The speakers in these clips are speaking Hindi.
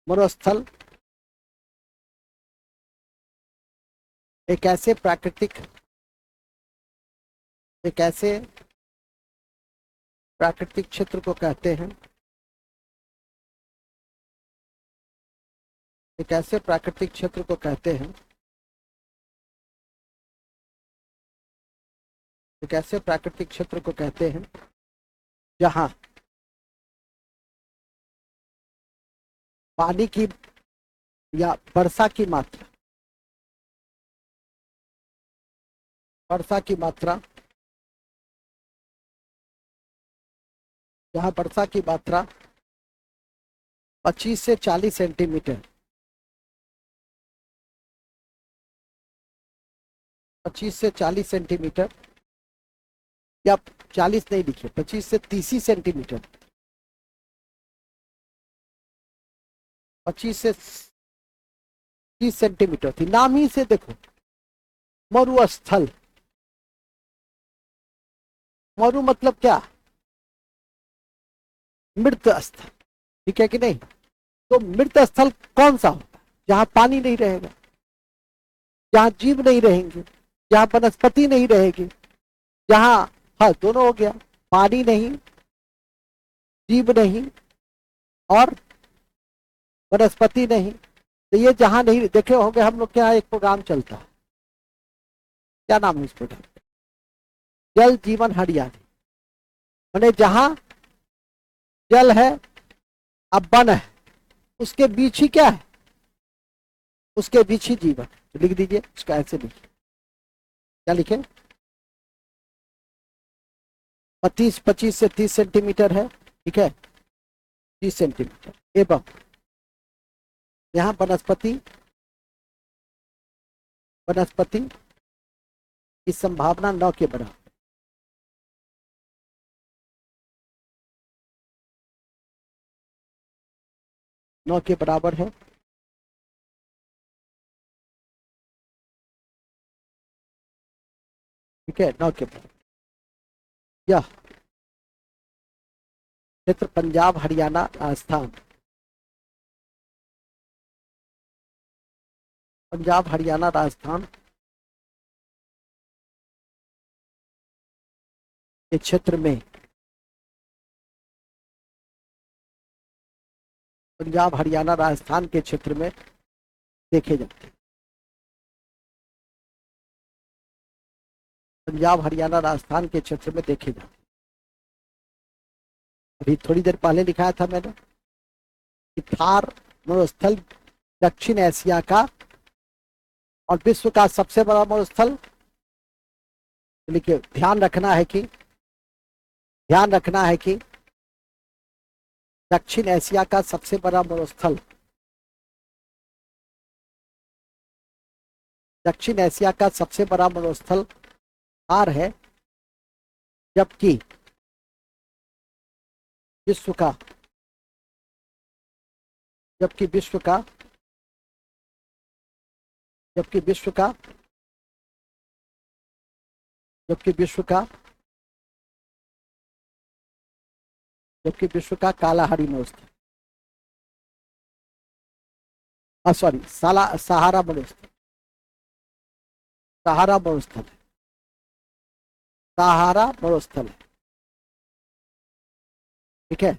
मरुस्थल एक ऐसे प्राकृतिक क्षेत्र को कहते हैं, एक ऐसे प्राकृतिक क्षेत्र को कहते हैं, एक ऐसे प्राकृतिक क्षेत्र को कहते हैं जहां पानी की या वर्षा की मात्रा, जहां वर्षा की मात्रा 25 से 40 सेंटीमीटर, 25 से 40 सेंटीमीटर, या 40 नहीं लिखे, 25 से 30 सेंटीमीटर, 25 से 30 सेंटीमीटर थी। नाम ही से देखो, मरुस्थल। मरु मतलब क्या? मृत स्थल, ठीक है कि नहीं? तो मृत स्थल कौन सा होता है? जहां पानी नहीं रहेगा, जहां जीव नहीं रहेंगे, जहां वनस्पति नहीं रहेगी, जहां, हाँ दोनों हो गया, पानी नहीं, जीव नहीं और वनस्पति नहीं। तो ये जहां नहीं, देखे होंगे हम लोग के यहाँ एक प्रोग्राम चलता है, क्या नाम है इस प्रोग्राम? जल जीवन हरियाली। मैंने जहां जल है, अब वन है, उसके बीच ही क्या है? उसके बीच ही जीवन। तो लिख दीजिए उसका, ऐसे लिखिए, क्या लिखे? 25 से 30 सेंटीमीटर है, ठीक है, 30 सेंटीमीटर, एवं यहाँ वनस्पति की संभावना 9 के बराबर। नौ के बराबर है, ठीक है, 9 के बराबर। यह क्षेत्र पंजाब, हरियाणा, राजस्थान, पंजाब, हरियाणा, राजस्थान के क्षेत्र में, पंजाब, हरियाणा, राजस्थान के क्षेत्र में देखे जाते हैं। पंजाब, हरियाणा, राजस्थान के क्षेत्र में देखे जाते हैं। अभी थोड़ी देर पहले लिखाया था मैंने कि थार मरुस्थल दक्षिण एशिया का और विश्व का सबसे बड़ा मरुस्थल। देखिए, ध्यान रखना है कि दक्षिण एशिया का सबसे बड़ा मरुस्थल, दक्षिण एशिया का सबसे बड़ा मरुस्थल थार है, जबकि विश्व का जबकि विश्व का जबकि विश्व का जबकि विश्व का जबकि विश्व का कालाहारी मरुस्थल, सॉरी, सहारा मरुस्थल, सहारा मरुस्थल है, सहारा मरुस्थल है, ठीक है।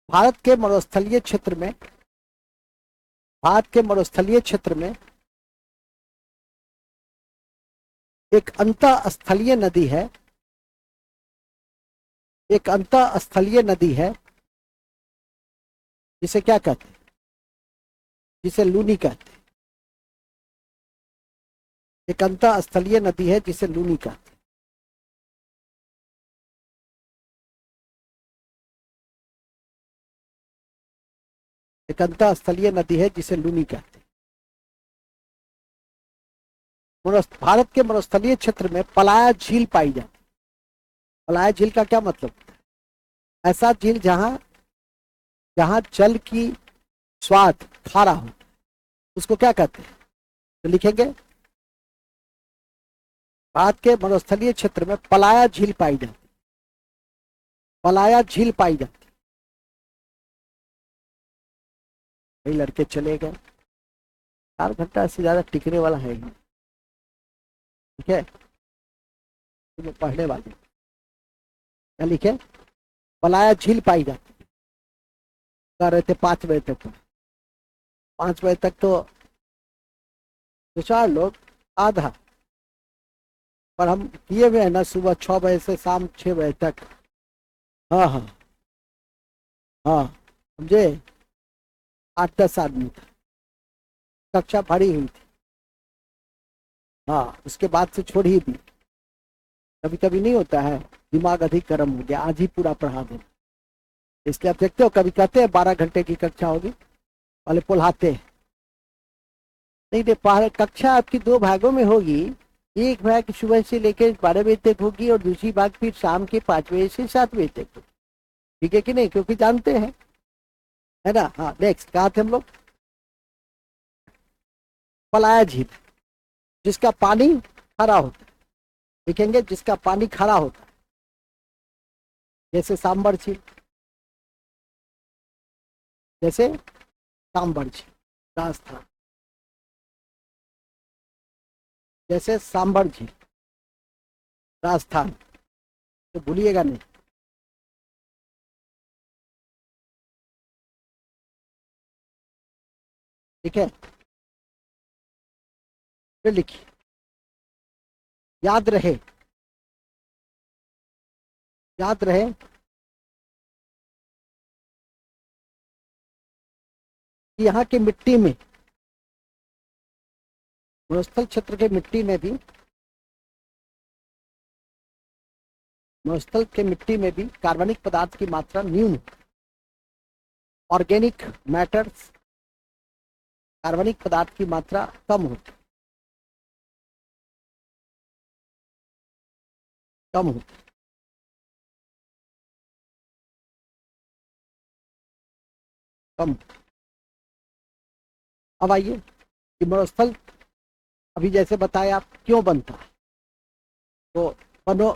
भारत के मरुस्थलीय क्षेत्र में, भारत के मरुस्थलीय क्षेत्र में एक अंतःस्थलीय नदी है, एक अंतःस्थलीय नदी है, जिसे क्या कहते हैं? जिसे लूनी कहते हैं। एक अंतःस्थलीय नदी है जिसे लूनी कहते हैं। एक अंतःस्थलीय नदी है जिसे लूनी कहते हैं। भारत के मरुस्थलीय क्षेत्र में पलाया झील पाई जाती है। पलाया झील का क्या मतलब है? ऐसा झील जहां जहां जल की स्वाद खारा हो, उसको क्या कहते हैं? तो लिखेंगे, भारत के मरुस्थलीय क्षेत्र में पलाया झील पाई जाती है, पलाया झील पाई जाती है। कई लड़के चले गए, 4 घंटा से ज्यादा टिकने वाला है ही। ठीक है, तो पढ़ने वाले क्या लिखे, बलाया झील पाई जाती, कह रहे थे 5 बजे तक। 5 बजे तक तो 2-4 लोग, आधा, पर हम किए हुए हैं ना सुबह 6 बजे से शाम 6 बजे तक। हाँ हाँ हाँ, समझे, 8-10 आदमी था, कक्षा भरी हुई थी। हाँ, उसके बाद से छोड़ ही दी। कभी कभी नहीं होता है, दिमाग अधिक गर्म हो गया, आज ही पूरा पढ़ा दे। इसलिए आप देखते हो कभी कहते हैं 12 घंटे की कक्षा होगी, वाले पुल्हाते हैं। नहीं नहीं, कक्षा आपकी 2 भागों में होगी। एक भाग सुबह से लेकर 12 बजे तक होगी और दूसरी भाग फिर शाम के 5 बजे से 7 बजे तक होगी। ठीक है कि नहीं, क्योंकि जानते हैं, है ना। हाँ, नेक्स्ट कहा थे हम लोग, पलाया झील, जिसका पानी हरा होता है। लिखेंगे जिसका पानी खरा होता है, जैसे सांबर झील, जैसे सांबर झील राजस्थान, जैसे सांबर झील राजस्थान, तो भूलिएगा नहीं। ठीक है, फिर लिखिए, याद रहे, याद रहे कि यहाँ की मिट्टी में, मरुस्थल क्षेत्र के मिट्टी में भी, मरुस्थल के मिट्टी में भी कार्बनिक पदार्थ की मात्रा न्यून, ऑर्गेनिक मैटर्स, कार्बनिक पदार्थ की मात्रा कम होती, कम होती, कम। अब आइए कि मरुस्थल अभी जैसे बताया आप क्यों बनता है, तो बनो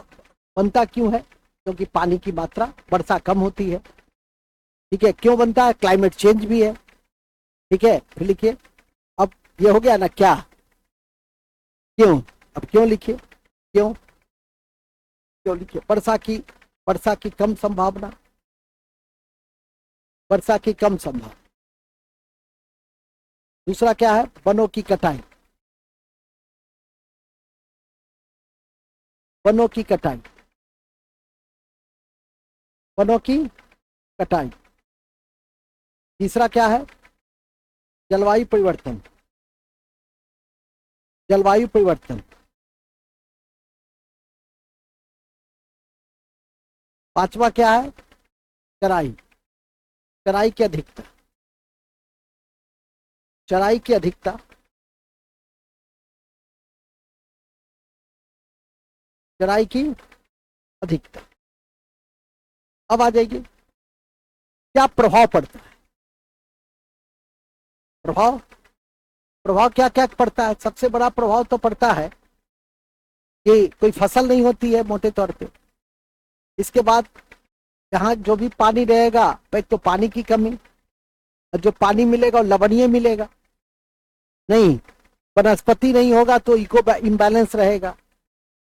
बनता क्यों है, क्योंकि पानी की मात्रा, वर्षा कम होती है। ठीक है, क्यों बनता है, क्लाइमेट चेंज भी है। ठीक है, फिर लिखिए, अब ये हो गया ना क्या, क्यों, अब क्यों लिखिए, क्यों, क्यों लिखिए, वर्षा की कम संभावना, वर्षा की कम संभावना। दूसरा क्या है, वनों की कटाई, वनों की कटाई, वनों की कटाई। तीसरा क्या है, जलवायु परिवर्तन, जलवायु परिवर्तन। पांचवा क्या है, चराई, चराई की अधिकता, चराई की अधिकता, चराई की अधिकता। अब आ जाएगी, क्या प्रभाव पड़ता है, प्रभाव, प्रभाव क्या क्या पड़ता है। सबसे बड़ा प्रभाव तो पड़ता है कि कोई फसल नहीं होती है मोटे तौर पे। इसके बाद जहां जो भी पानी रहेगा, एक तो पानी की कमी, और जो पानी मिलेगा वो लवणीय मिलेगा नहीं, वनस्पति नहीं होगा तो इको इम्बैलेंस रहेगा।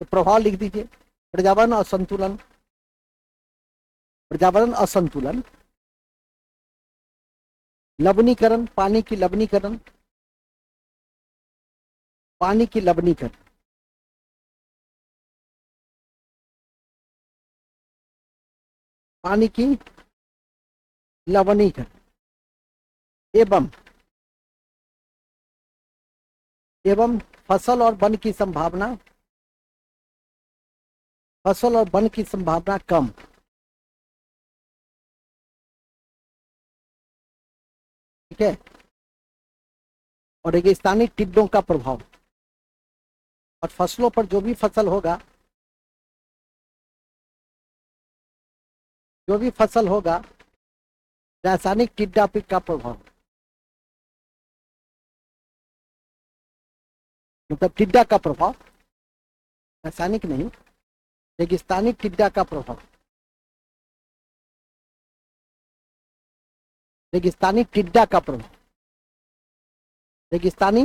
तो प्रभाव लिख दीजिए, पर्यावरण असंतुलन, पर्यावरण असंतुलन, लवणीकरण, पानी की लवणीकरण, पानी की लवणीकरण, पानी की लवणीकरण, एवं एवं फसल और वन की संभावना, फसल और वन की संभावना कम। ठीक है, और रेगिस्तानी टिड्डों का प्रभाव, और फसलों पर जो भी फसल होगा, जो भी फसल होगा, रासायनिक टिड्डा का प्रभाव, मतलब टिड्डा का प्रभाव, रासायनिक नहीं, रेगिस्तानी टिड्डा का प्रभाव, रेगिस्तानी टिड्डा का प्रभाव। रेगिस्तानी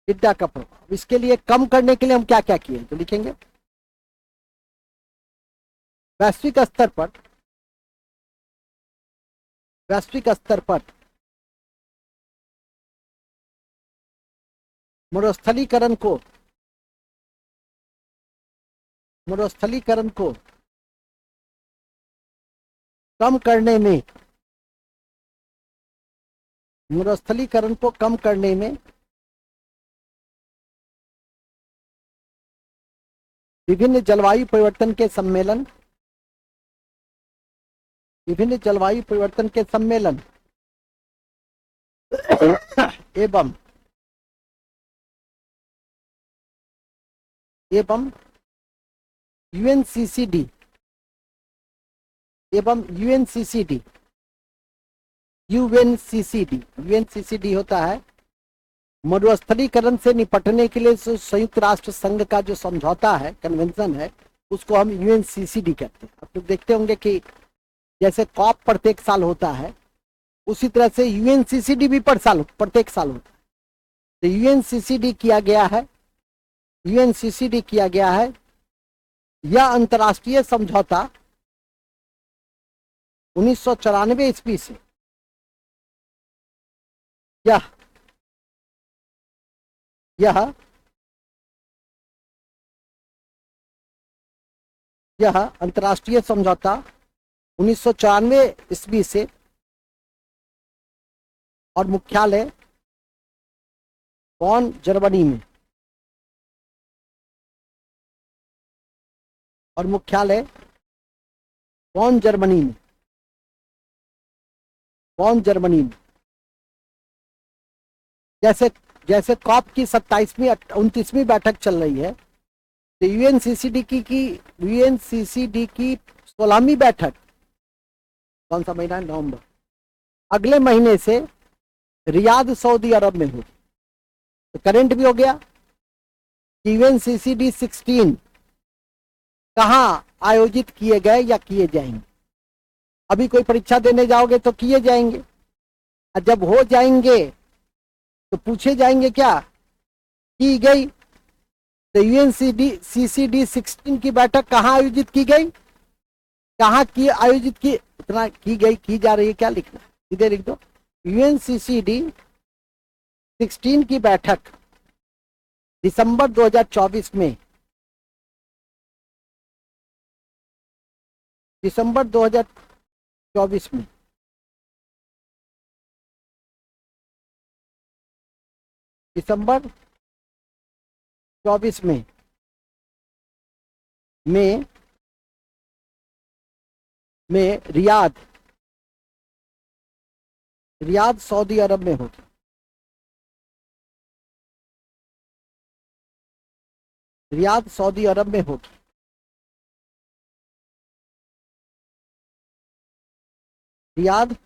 टिड्डा का प्रभाव, इसके लिए कम करने के लिए हम क्या क्या किए तो लिखेंगे। वैश्विक स्तर पर, वैश्विक स्तर पर मरुस्थलीकरण को, मरुस्थलीकरण को कम करने में, मरुस्थलीकरण को कम करने में विभिन्न जलवायु परिवर्तन के सम्मेलन, विभिन्न जलवायु परिवर्तन के सम्मेलन एवं यूएनसीसीडी, एवं यूएनसीसीडी, यूएनसीसीडी, यूएनसीसीडी होता है मरुस्थलीकरण से निपटने के लिए संयुक्त राष्ट्र संघ का जो समझौता है, कन्वेंशन है, उसको हम यूएनसीसीडी कहते हैं। आप लोग देखते होंगे कि जैसे कॉप प्रत्येक साल होता है, उसी तरह से यूएनसीसीडी भी प्रत्येक साल होता है। तो यूएनसीसीडी किया गया है, यूएनसीसीडी किया गया है। यह अंतर्राष्ट्रीय समझौता 1994 ईस्वी से, यह अंतर्राष्ट्रीय समझौता 1994 ईस्वी से और मुख्यालय बॉन जर्मनी में, और मुख्यालय बॉन जर्मनी में, बॉन जर्मनी में। जैसे जैसे कॉप की 27वीं 29वीं बैठक चल रही है, तो यूएनसीसीडी की 16वीं बैठक कौन सा महीना है, नवंबर, अगले महीने से रियाद सऊदी अरब में होगी। तो करंट भी हो गया। यूएनसीसीडी 16 कहाँ आयोजित किए गए या किए जाएंगे। अभी कोई परीक्षा देने जाओगे तो किए जाएंगे, और जब हो जाएंगे तो पूछे जाएंगे क्या की गई। तो यूएनसीसीडी 16 की बैठक कहाँ आयोजित की गई, कहाँ की आयोजित की, उतना की गई, की जा रही है, क्या लिखना है, सीधे लिख दो। यूएनसीसीडी 16 की बैठक दिसंबर 2024 में, दिसंबर 2024 में, दिसंबर 24 में रियाद सऊदी अरब में होगी। रियाद सऊदी अरब में होगी। रियाद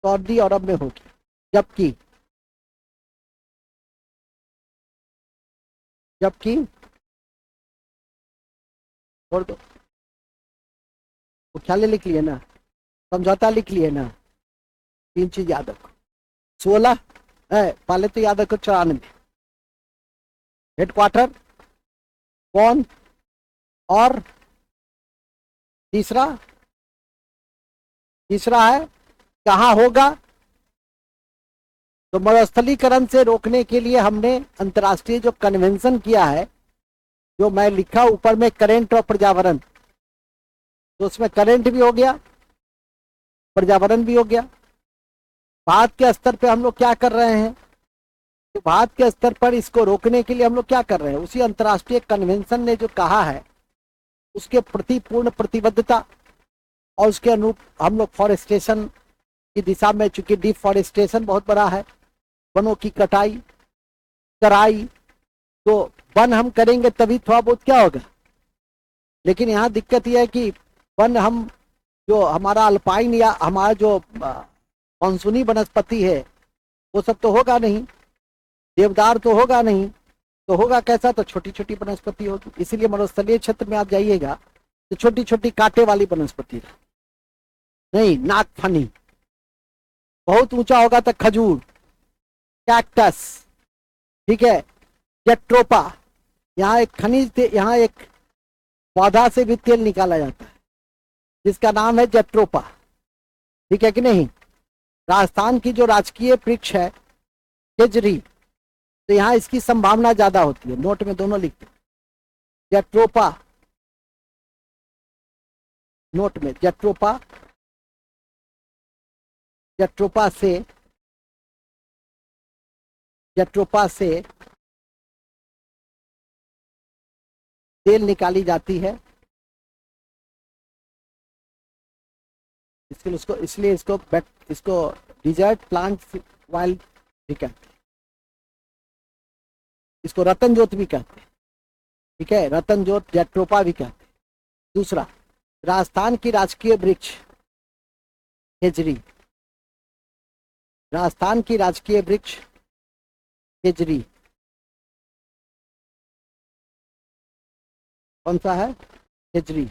सऊदी अरब में होगी। जबकि छोड़ दो, मुख्यालय लिख लिए ना, समझौता लिख लिए ना, 3 चीज याद रखो। 16 है पहले तो याद रखो, 94 हेडक्वार्टर कौन, और तीसरा है कहाँ होगा। तो मरुस्थलीकरण से रोकने के लिए हमने अंतर्राष्ट्रीय जो कन्वेंशन किया है, जो मैं लिखा ऊपर में करंट और पर्यावरण, तो उसमें करंट भी हो गया, पर्यावरण भी हो गया। भारत के स्तर पे हम लोग क्या कर रहे हैं, तो भारत के स्तर पर इसको रोकने के लिए हम लोग क्या कर रहे हैं, उसी अंतर्राष्ट्रीय कन्वेंशन ने जो कहा है उसके प्रति पूर्ण प्रतिबद्धता, और उसके अनुरूप हम लोग फॉरेस्टेशन की दिशा में, चूंकि डिफॉरेस्टेशन बहुत बड़ा है, वनों की कटाई कराई, तो वन हम करेंगे तभी थोड़ा बहुत क्या होगा। लेकिन यहाँ दिक्कत यह है कि वन हम जो हमारा अल्पाइन या हमारा जो मानसूनी वनस्पति है वो सब तो होगा नहीं, देवदार तो होगा नहीं, तो होगा कैसा, तो छोटी छोटी वनस्पति होगी। इसीलिए मरुस्थलीय क्षेत्र में आप जाइएगा तो छोटी छोटी कांटे वाली वनस्पति नहीं, नागफनी, बहुत ऊंचा होगा तो खजूर, कैक्टस, ठीक है, जेट्रोपा, यहाँ एक खनिज, यहाँ एक पौधा से भी तेल निकाला जाता है जिसका नाम है जेट्रोपा, ठीक है कि नहीं। राजस्थान की जो राजकीय वृक्ष है खेजड़ी, तो यहाँ इसकी संभावना ज्यादा होती है, नोट में दोनों लिखते हैं, जेट्रोपा, नोट में जेट्रोपा, जेट्रोपा से, जेट्रोपा से तेल निकाली जाती है, इसलिए इसको डिजर्ट प्लांट वाइल्ड भी कहते हैं, इसको रतन ज्योत भी कहते हैं, ठीक है, रतन ज्योत जेट्रोपा भी कहते हैं। दूसरा, राजस्थान की राजकीय वृक्ष खेजड़ी, राजस्थान की राजकीय वृक्ष खेजड़ी कौन सा है? खेजड़ी।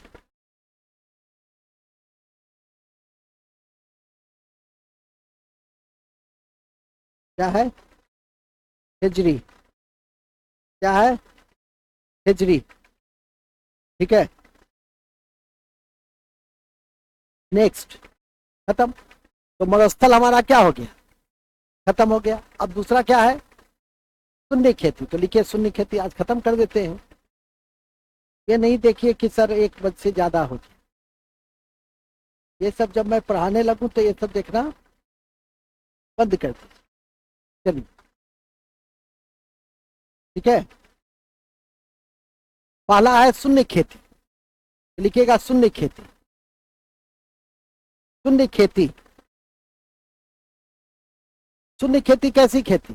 क्या है? खेजड़ी। क्या है? खेजड़ी, ठीक है। नेक्स्ट, खत्म। तो मरुस्थल हमारा क्या हो गया? खत्म हो गया। अब दूसरा क्या है? शून्य खेती। तो लिखिए शून्य खेती, आज खत्म कर देते हैं। ये नहीं देखिए कि सर 1 से ज्यादा हो जाए, ये सब जब मैं पढ़ाने लगूं तो ये सब देखना बंद कर दीजिए। चलिए, ठीक है। पहला है शून्य खेती, लिखिएगा शून्य खेती। शून्य खेती, शून्य खेती कैसी खेती?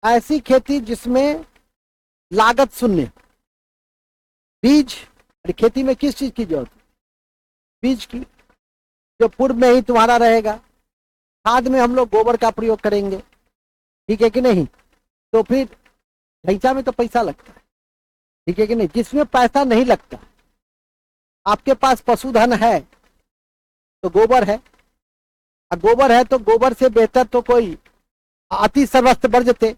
ऐसी खेती जिसमें लागत शून्य, बीज, खेती में किस चीज की जरूरत है? बीज की, जो पूर्व में ही तुम्हारा रहेगा। खाद में हम लोग गोबर का प्रयोग करेंगे, ठीक है कि नहीं। तो फिर ढैंचा में तो पैसा लगता है, ठीक है कि नहीं। जिसमें पैसा नहीं लगता, आपके पास पशुधन है तो गोबर है, और गोबर है तो गोबर से बेहतर तो कोई अति सर्वस्व वर्जते।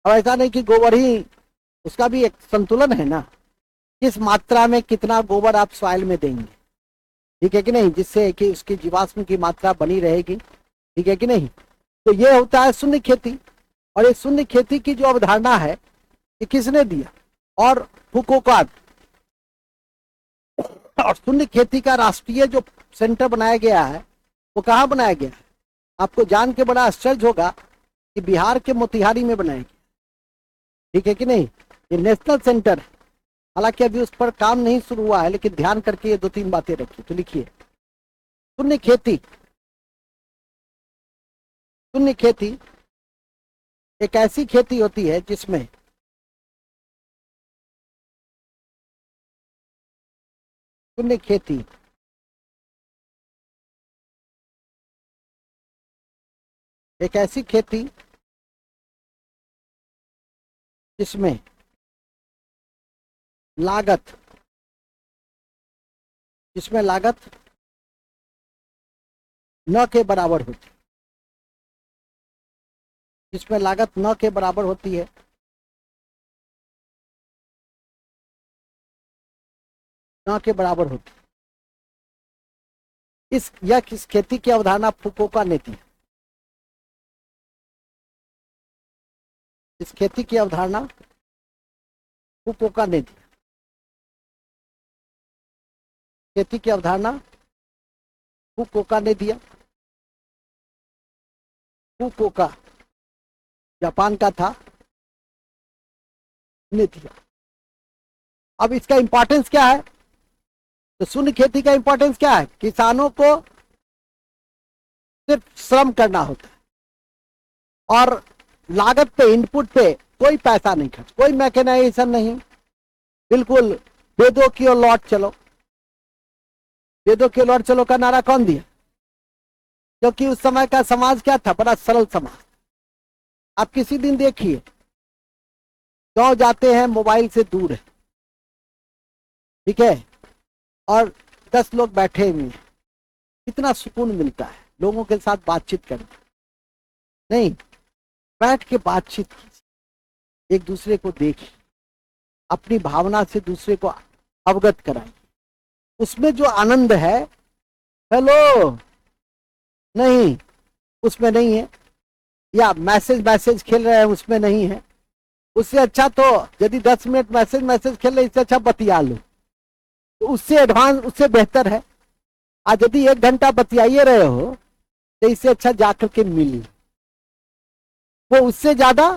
अब ऐसा नहीं कि गोबर ही, उसका भी एक संतुलन है ना, किस मात्रा में कितना गोबर आप सॉइल में देंगे, ठीक है कि नहीं, जिससे कि उसकी जीवाश्म की मात्रा बनी रहेगी, ठीक है कि नहीं। तो ये होता है शून्य खेती। और ये शून्य खेती की जो अवधारणा है, ये किसने दिया? और फुकोका। और शून्य खेती का राष्ट्रीय जो सेंटर बनाया गया है, वो कहाँ बनाया गया है? आपको जान के बड़ा आश्चर्य होगा कि बिहार के मोतिहारी में बनाया गया, ठीक है कि नहीं। ये नेशनल सेंटर है, हालांकि अभी उस पर काम नहीं शुरू हुआ है, लेकिन ध्यान करके ये 2-3 बातें रखिए। तो लिखिए शून्य खेती। शून्य खेती एक ऐसी खेती होती है जिसमें शून्य खेती एक ऐसी खेती जिसमें लागत, जिसमें लागत न के बराबर होती, जिसमें लागत न के बराबर होती है, न के बराबर होती। इस खेती की अवधारणा फुकोका ने दी। इस खेती की अवधारणा फुकोका ने दी। खेती की अवधारणा फुकोका ने दिया। फुकोका जापान का था, ने दिया। अब इसका इंपॉर्टेंस क्या है? तो शून्य खेती का इंपॉर्टेंस क्या है? किसानों को सिर्फ श्रम करना होता है और लागत पे, इनपुट पे कोई पैसा नहीं खर्च, कोई मैकेनाइजेशन नहीं, बिल्कुल वेदों की ओर लौट चलो। वेदों की ओर लौट चलो का नारा कौन दिया? क्योंकि उस समय का समाज क्या था? बड़ा सरल समाज। आप किसी दिन देखिए, गांव जाते हैं, मोबाइल से दूर है, ठीक है, और 10 लोग बैठे हुए हैं, कितना सुकून मिलता है लोगों के साथ बातचीत करना, नहीं, बैठ के बातचीत कीजिए, एक दूसरे को देखिए, अपनी भावना से दूसरे को अवगत कराइए। उसमें जो आनंद है, हेलो, नहीं, उसमें नहीं है। या मैसेज मैसेज खेल रहे हैं, उसमें नहीं है। उससे अच्छा तो यदि 10 मिनट मैसेज मैसेज खेल रहे, इससे अच्छा बतिया लो, तो उससे एडवांस, उससे बेहतर है। आज यदि 1 घंटा बतियाइए रहे हो, तो इससे अच्छा जाकर के मिलिए, वो उससे ज्यादा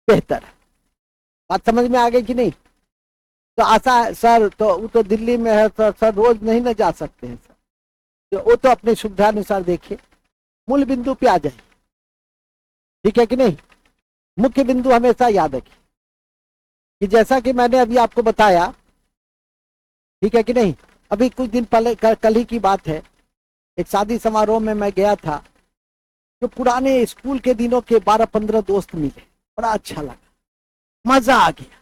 बेहतर है। बात समझ में आ गई कि नहीं? तो आशा है सर, तो वो तो दिल्ली में है सर, रोज नहीं ना जा सकते हैं सर, तो वो तो अपनी सुविधा अनुसार देखिए, मूल बिंदु पे आ जाए। ठीक है कि नहीं? मुख्य बिंदु हमेशा याद रखिए कि जैसा कि मैंने अभी आपको बताया, ठीक है कि नहीं? अभी कुछ दिन पहले, कल ही की बात है, एक शादी समारोह में मैं गया था, जो पुराने स्कूल के दिनों के 12-15 दोस्त मिले, बड़ा अच्छा लगा, मजा आ गया।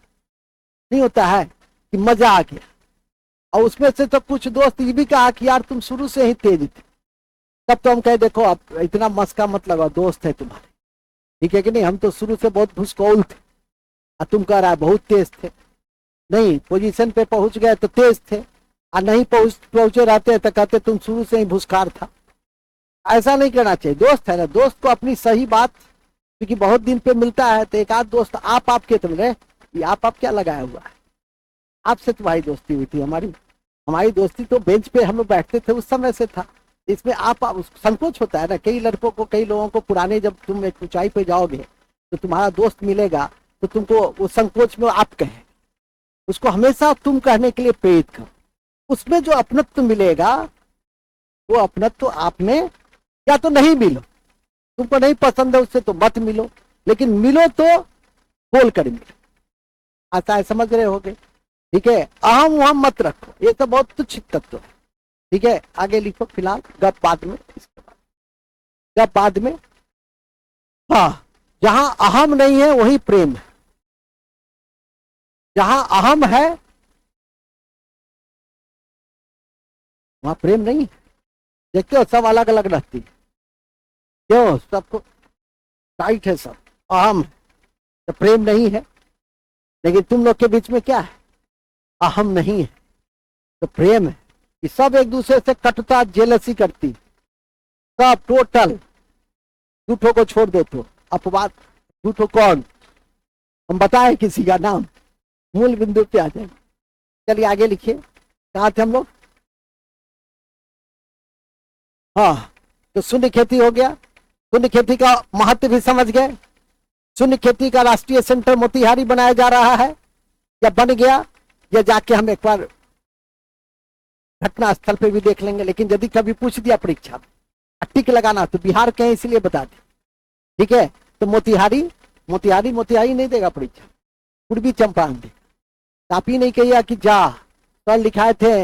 नहीं होता है कि मजा आ गया? और उसमें से तो कुछ दोस्त ये भी कहा कि यार तुम शुरू से ही तेज थे। तब तो हम कहे देखो अब इतना मस्का मत लगाओ, दोस्त है तुम्हारे, ठीक है कि नहीं? हम तो शुरू से बहुत भूसकौल थे, और तुम कह रहा है बहुत तेज थे। नहीं, पोजीशन पे पहुंच गए तो तेज थे, और नहीं पहुंचे रहते तो कहते तुम शुरू से ही भूसकार था। ऐसा नहीं करना चाहिए। दोस्त है ना, दोस्त को अपनी सही बात, क्योंकि बहुत दिन पे मिलता है, तो एक आध दोस्त आपके तुम रहे, ये आप क्या लगाया हुआ है, आपसे तुम्हारी दोस्ती हुई थी, हमारी दोस्ती तो बेंच पे हम लोग बैठते थे उस समय से था। इसमें आप संकोच होता है ना, कई लड़कों को, कई लोगों को पुराने, जब तुम एक ऊंचाई पे जाओगे तो तुम्हारा दोस्त मिलेगा, तो तुमको वो संकोच में आप कहे, उसको हमेशा तुम कहने के लिए प्रेरित करो। उसमें जो अपनत्व मिलेगा, वो अपनत्व आप में, या तो नहीं मिलो, तुमको नहीं पसंद है उससे तो मत मिलो, लेकिन मिलो तो बोल कर मिलो। ऐसा है, समझ रहे होगे? ठीक है, अहम वहम मत रखो, ये तो बहुत तुच्छ तत्व है। ठीक है, आगे लिखो, फिलहाल गप बाद में, इसके बाद गप बाद में। हाँ, जहां अहम नहीं है वही प्रेम है, जहां अहम है वहां प्रेम नहीं है। देखते हो सब अलग अलग रहती है, क्यों? सबको टाइट है, सब अहम है, तो प्रेम नहीं है। लेकिन तुम लोग के बीच में क्या है? अहम नहीं है तो प्रेम है, कि सब एक दूसरे से कटुता जेलसी करती, सब टोटल। झूठों को छोड़ दो तो, अपवाद, झूठो कौन, हम बताएं किसी का नाम, मूल बिंदु पे आ जाए। चलिए आगे लिखिए, कहाँ थे हम लोग? हाँ, तो शून्य खेती हो गया, शून्य खेती का महत्व भी समझ गए। शून्य खेती का राष्ट्रीय सेंटर मोतिहारी बनाया जा रहा है, या बन गया, या जाके हम एक बार घटना स्थल पे भी देख लेंगे। लेकिन यदि कभी पूछ दिया परीक्षा में टिक लगाना, तो बिहार कहें इसलिए बता दे, ठीक है? तो मोतिहारी, मोतिहारी मोतिहारी नहीं देगा परीक्षा, पूर्वी चंपारण देगा। आप ही नहीं कहिए कि जा कल लिखाए थे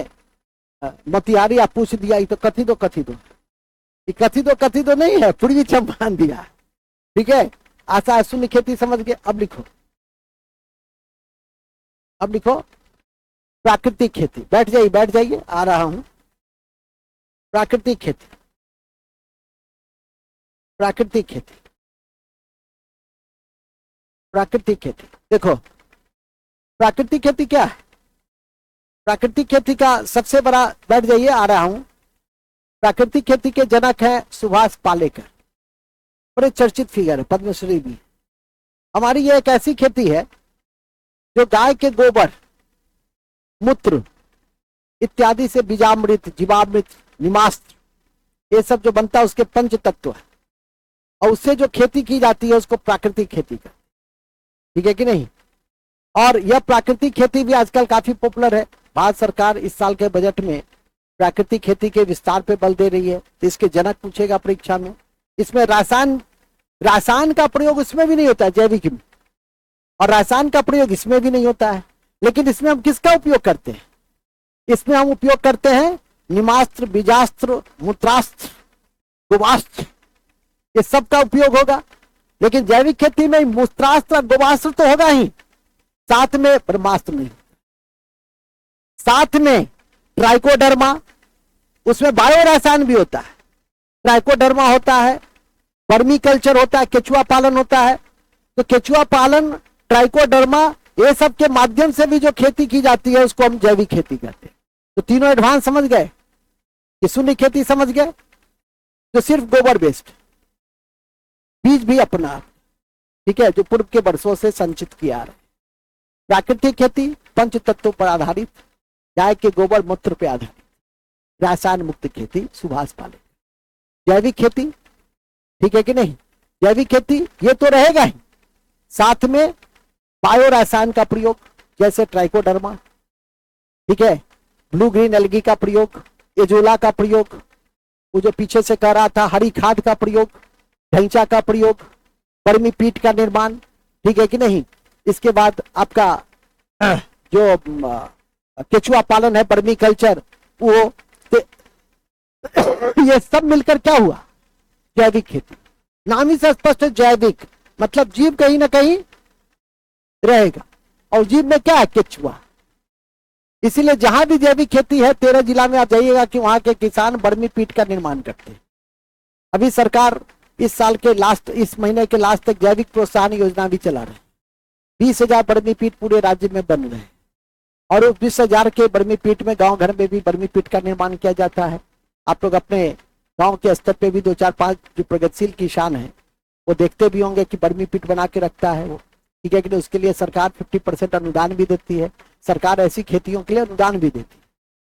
मोतिहारी, आप पूछ दिया, ये तो कथी दो कथी दो, ये कथी दो नहीं है, पूर्वी चंपारण दिया। ठीक है, आशा शून्य खेती समझ गए। अब लिखो, अब लिखो प्राकृतिक खेती। बैठ जाइए, आ रहा हूं। प्राकृतिक खेती, प्राकृतिक खेती, प्राकृतिक खेती। देखो प्राकृतिक खेती क्या है? प्राकृतिक खेती का सबसे बड़ा, बैठ जाइए, आ रहा हूं। प्राकृतिक खेती के जनक हैं सुभाष पालेकर, बड़े चर्चित फिगर है, पद्मश्री भी। हमारी ये एक ऐसी खेती है जो गाय के गोबर, मूत्र इत्यादि से बीजामृत, जीवामृत, निमास्त्र, ये सब जो बनता है उसके पंच तत्व है, और उससे जो खेती की जाती है उसको प्राकृतिक खेती का, ठीक है कि नहीं? और यह प्राकृतिक खेती भी आजकल काफी पॉपुलर है। भारत सरकार इस साल के बजट में प्राकृतिक खेती के विस्तार पे बल दे रही है। तो इसके जनक पूछेगा परीक्षा में। इसमें रसायन का प्रयोग इसमें भी नहीं होता है, जैविक में, और रसायन का प्रयोग इसमें भी नहीं होता है। लेकिन इसमें हम किसका उपयोग करते हैं? इसमें हम उपयोग करते हैं निमास्त्र, बीजास्त्र, मूत्रास्त्र, गोबास्त्र, ये सब का उपयोग होगा। लेकिन जैविक खेती में मूत्रास्त्र और गोबास्त्र तो होगा ही, साथ में ब्रह्मास्त्र नहीं, साथ में ट्राइकोडर्मा, उसमें बायो रसायन भी होता है, ट्राइकोडर्मा होता है, वर्मी कल्चर होता है, केचुआ पालन होता है। तो केचुआ पालन, ट्राइकोडर्मा, ये सब के माध्यम से भी जो खेती की जाती है उसको हम जैविक खेती कहते हैं। तो तीनों एडवांस समझ गए कि शून्य खेती समझ गए, जो सिर्फ गोबर बेस्ड, बीज भी अपना, ठीक है, जो पूर्व के वर्षों से संचित किया है। प्राकृतिक खेती पंच तत्वों पर आधारित, गाय के गोबर मूत्र पर आधारित, रसायन मुक्त खेती सुभाष पालेकर। जैविक खेती, ठीक है कि नहीं, जैविक खेती ये तो रहेगा ही, साथ में बायो रसायन का प्रयोग जैसे ट्राइकोडर्मा, ठीक है, ब्लू ग्रीन एल्गी का प्रयोग, एजोला का प्रयोग, वो जो पीछे से कह रहा था हरी खाद का प्रयोग, ढैंचा का प्रयोग, वर्मी पीट का निर्माण, ठीक है कि नहीं। इसके बाद आपका जो केचुआ पालन है, वर्मी कल्चर, वो ये सब मिलकर क्या हुआ, जैविक खेती। नाम ही से स्पष्ट है, जैविक मतलब जीव कहीं ना कहीं रहेगा, और जीव में क्या है, केचुआ। इसीलिए जहां भी जैविक खेती है, 13 जिला में आप जाइएगा कि वहां के किसान वर्मी पीट का निर्माण करते हैं। अभी सरकार इस साल के लास्ट, इस महीने के लास्ट तक जैविक प्रोत्साहन योजना भी चला रही है। 20,000 वर्मी पीट पूरे राज्य में बन रहे हैं, और उस 20,000 के वर्मी पीट में गांव घर में भी वर्मी पीट का निर्माण किया जाता है। आप लोग अपने गांव के स्तर पे भी 2-4-5 जो प्रगतिशील किसान हैं वो देखते भी होंगे कि वर्मी पीट बना के रखता है वो, ठीक है कि नहीं। उसके लिए सरकार 50% अनुदान भी देती है, सरकार ऐसी खेतियों के लिए अनुदान भी देती है।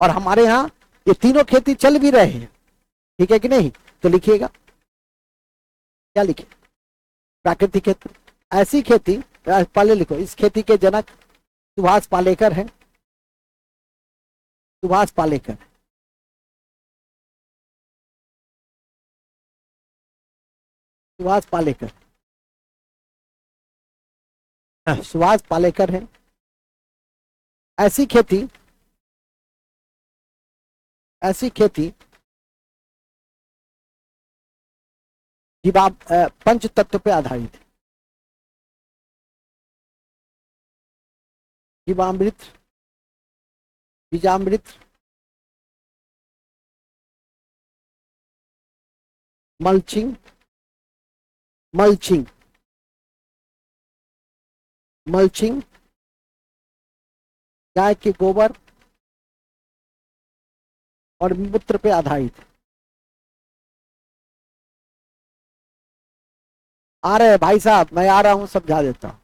और हमारे यहाँ ये तीनों खेती चल भी रहे हैं, ठीक है कि नहीं। तो लिखिएगा, क्या लिखे, प्राकृतिक खेती। ऐसी खेती पहले लिखो, इस खेती के जनक सुभाष पालेकर हैं, सुभाष पालेकर, सुभाष पालेकर, सुभाष पालेकर है। ऐसी खेती, ऐसी खेती जीवा पंच तत्व पे आधारित है। जीवामृत, बीजामृत, मल्चिंग, मल्चिंग, मल्चिंग, गाय के गोबर और मूत्र पे आधारित। आ रहे हैं भाई साहब, मैं आ रहा हूं, समझा देता हूं।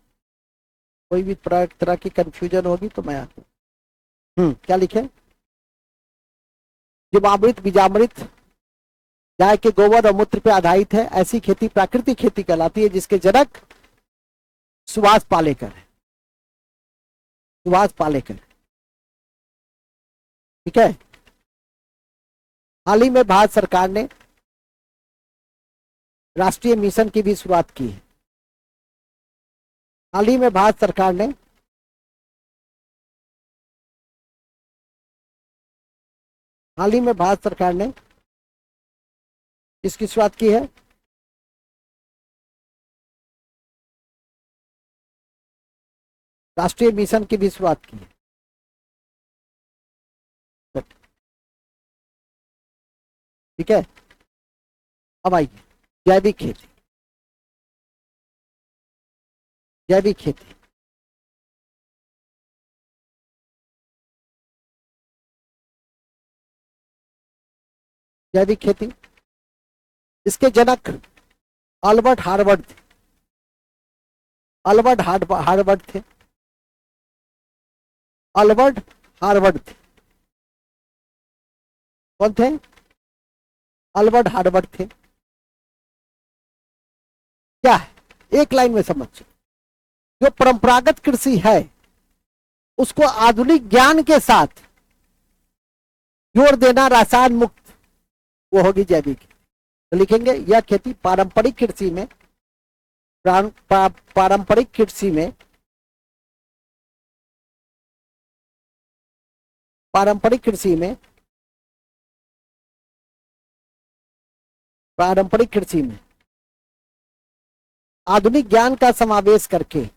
कोई भी तरह की कंफ्यूजन होगी तो मैं आता हूं। क्या लिखे, जीवामृत, बीजामृत, गाय के गोबर और मूत्र पे आधारित है। ऐसी खेती प्राकृतिक खेती कहलाती है, जिसके जनक सुभाष पालेकर है, सुभाष पालेकर, ठीक है। हाल ही में भारत सरकार ने राष्ट्रीय मिशन की भी शुरुआत की है। हाल ही में भारत सरकार ने हाल ही में भारत सरकार ने इसकी शुरुआत की है, राष्ट्रीय मिशन की भी शुरुआत की है। ठीक है, अब आइए जैविक खेती, जैविक खेती। जैविक खेती, इसके जनक अल्बर्ट हार्वर्ड थे, अल्बर्ट हार्वर्ड थे, अल्बर्ट हार्वर्ड थे। कौन थे, अल्बर्ट हार्वर्ड थे। क्या है, एक लाइन में समझ, जो परंपरागत कृषि है उसको आधुनिक ज्ञान के साथ जोड़ देना, रसायन मुक्त, वो होगी जैविक। तो लिखेंगे यह खेती पारंपरिक कृषि में, पारंपरिक कृषि में, पारंपरिक कृषि में, पारंपरिक कृषि में आधुनिक ज्ञान का समावेश करके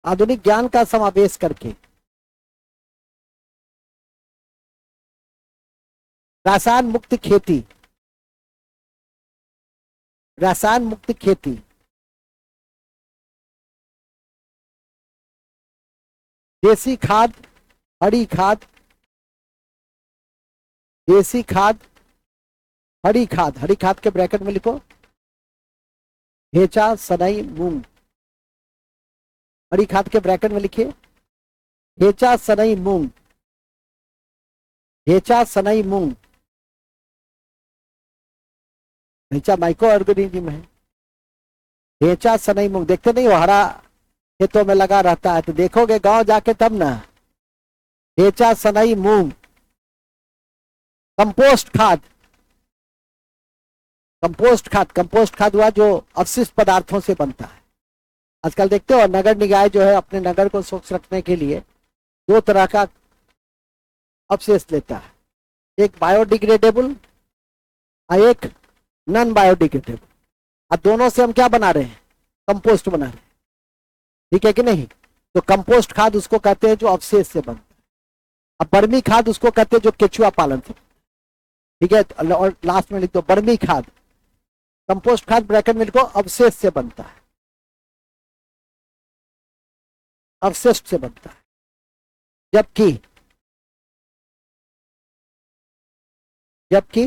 आधुनिक ज्ञान का समावेश करके रसायन मुक्त खेती, रसायन मुक्त खेती, देसी खाद, हरी खाद, देसी खाद, हरी खाद, हरी खाद के ब्रैकेट में लिखो हेचा सनई मूंग, हरी खाद के ब्रैकेट में लिखिए हेचा सनई मूंग, हेचा सनई मूंग, हेचा माइक्रो ऑर्गेनिज्म है, हेचा सनई मूंग। देखते नहीं हो हरा खेतों में लगा रहता है, तो देखोगे गांव जाके तब ना। हेचा सनई मूंग, कंपोस्ट खाद, कंपोस्ट खाद, कंपोस्ट खाद हुआ जो अवशिष्ट पदार्थों से बनता है। आजकल देखते हो नगर निकाय जो है अपने नगर को स्वच्छ रखने के लिए 2 तरह का अवशेष लेता है, एक बायोडिग्रेडेबल और एक नॉन बायोडिग्रेडेबल, और दोनों से हम क्या बना रहे हैं, कंपोस्ट बना रहे हैं, ठीक है कि नहीं। तो कंपोस्ट खाद उसको कहते हैं जो अवशेष से बनता है। अब बर्मी खाद उसको कहते हैं जो केचुआ पालन से, ठीक है। और लास्ट में लिख दो बर्मी खाद, कंपोस्ट खाद ब्रैकेट में लिखो अवशेष से बनता है, अवशिष्ट से बनता है। जबकि जबकि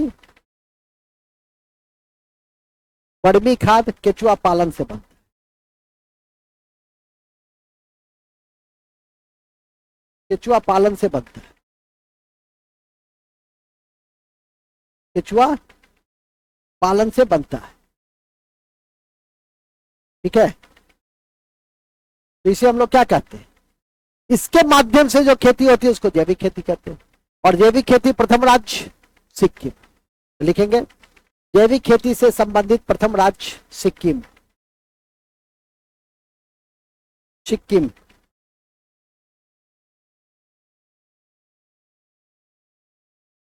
बर्मी खाद केचुआ पालन से बनता है, केचुआ पालन से बनता है, केचुआ पालन से बनता है, ठीक है। तो इसे हम लोग क्या कहते हैं, इसके माध्यम से जो खेती होती है उसको जैविक खेती कहते हैं। और जैविक खेती प्रथम राज्य सिक्किम, लिखेंगे जैविक खेती से संबंधित प्रथम राज्य सिक्किम, सिक्किम,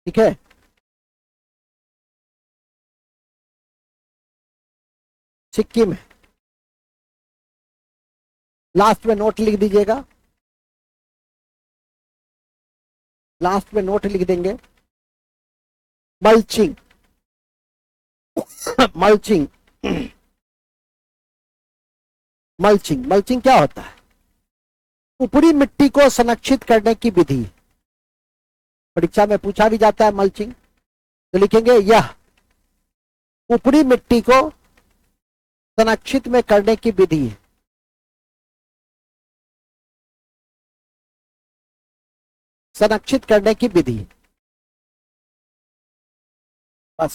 ठीक है। सिक्किम है। लास्ट में नोट लिख दीजिएगा, लास्ट में नोट लिख देंगे मल्चिंग, मल्चिंग, मल्चिंग, मल्चिंग क्या होता है, ऊपरी मिट्टी को संरक्षित करने की विधि, परीक्षा में पूछा भी जाता है मल्चिंग। तो लिखेंगे यह ऊपरी मिट्टी को संरक्षित में करने की विधि है, संरक्षित करने की विधि, बस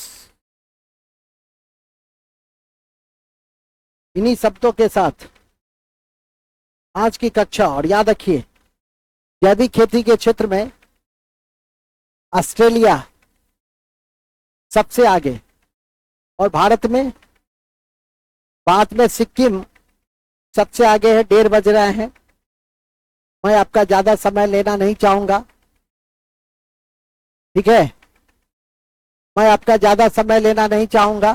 इन्हीं शब्दों के साथ आज की कक्षा। और याद रखिए जैविक खेती के क्षेत्र में ऑस्ट्रेलिया सबसे आगे, और भारत में बाद में सिक्किम सबसे आगे है। 1:30 बज रहे हैं, मैं आपका ज्यादा समय लेना नहीं चाहूंगा, ठीक है, मैं आपका ज्यादा समय लेना नहीं चाहूंगा।